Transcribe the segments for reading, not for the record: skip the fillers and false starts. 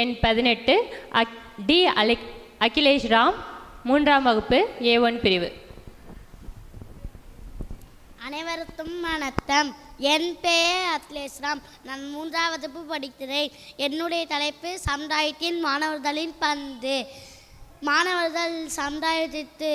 எண் 18 டி அகிலேஷ் ராம், 3ஆம் வகுப்பு A1 பிரிவு. அனைவருக்கும் வணக்கம். என் பெயர் அகிலேஷ் ராம். நான் 3ஆம் வகுப்பு படிக்கிறேன். என்னுடைய தலைப்பு சமுதாயத்தின் மாணவர்களின் பங்கு. மாணவர்கள் சமுதாயத்திற்கு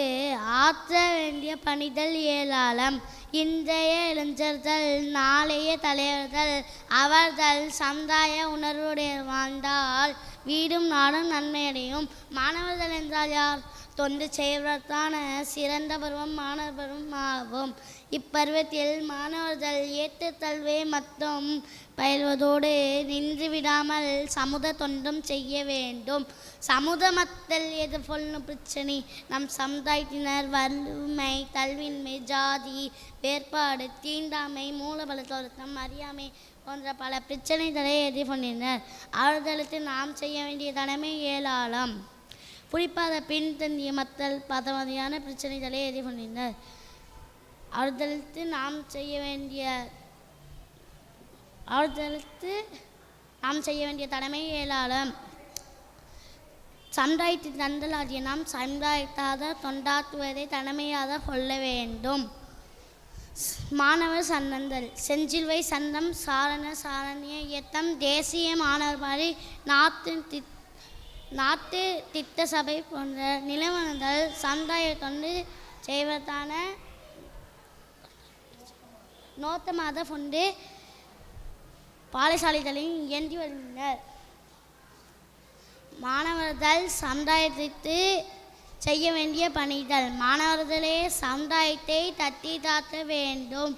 ஆற்ற வேண்டிய பணிகள் ஏராளம். இன்றைய இளைஞர்கள் நாளைய தலைவர்கள். அவர்கள் சமுதாய உணர்வுடைய வாழ்ந்தால் வீடும் நாடும் நன்மையடையும். மாணவர்கள் என்றால் யார்? தொண்டு செய்வதற்கான சிறந்த பருவம் மாணவர் பருவம் ஆகும். இப்பருவத்தில் மாணவர்கள் ஏற்றுக்கல்வி மற்றும் பயில்வதோடு நின்று விடாமல் சமூக தொண்டும் செய்ய வேண்டும். சமூக மக்கள் எதிர்கொள்ளும் பிரச்சனை நம் சமுதாயத்தினர் வறுமை, கல்வியின்மை, ஜாதி வேறுபாடு, தீண்டாமை, மூலபலத்தொழுக்கம், அறியாமை போன்ற பல பிரச்சனைகளை எதிர்கொண்டனர். அவர்களுக்கு நாம் செய்ய வேண்டிய கடமை ஏராளம். குறிப்பாக பின்தங்கிய மக்கள் பலவகையான பிரச்சனைகளை எதிர்கொண்டனர். அவர்களுக்கு நாம் செய்ய வேண்டிய கடமை ஏராளம். சமுதாயத்தின் தந்தலாகிய நாம் சமுதாயத்தாக தொண்டாற்றுவதை கடமையாக கொள்ள வேண்டும். மாணவர் சங்கங்கள் செஞ்சிலுவை சங்கம், சாரணிய இயக்கம், தேசிய மாணவர் படை, நாட்டு திட்ட சபை போன்ற நிறுவனங்கள் சமுதாய தொண்டு செய்வதற்கான நோக்கமாக கொண்டு பாடசாலைகளில் இயங்கி வருகின்றனர். மாணவர்கள் சமுதாயத்திற்கு செய்ய வேண்டிய பணிகள். மாணவர்களே சமுதாயத்தை தட்டி தாக்க வேண்டும்.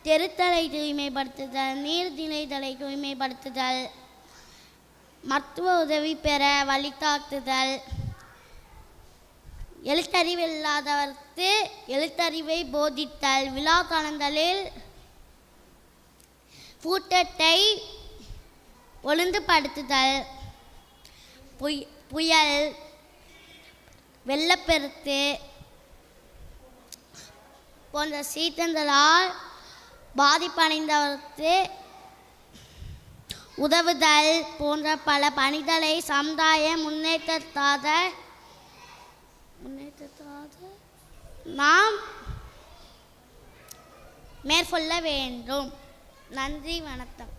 தெருத்தலை தூய்மைப்படுத்துதல், நீர்நிலைகளை தூய்மைப்படுத்துதல், மருத்துவ உதவி பெற வழிகாட்டுதல், எழுத்தறிவு இல்லாதவருக்கு எழுத்தறிவை போதித்தல், விழா காலங்களில் கூட்டத்தை ஒழுங்குபடுத்துதல், புயல், வெள்ளப்பெருக்கு போன்ற சீற்றங்களால் பாதிப்படைந்தவருக்கு உதவுதல் போன்ற பல பணிகளை சமுதாய முன்னேற்றத்தாக நாம் மேற்கொள்ள வேண்டும். நன்றி, வணக்கம்.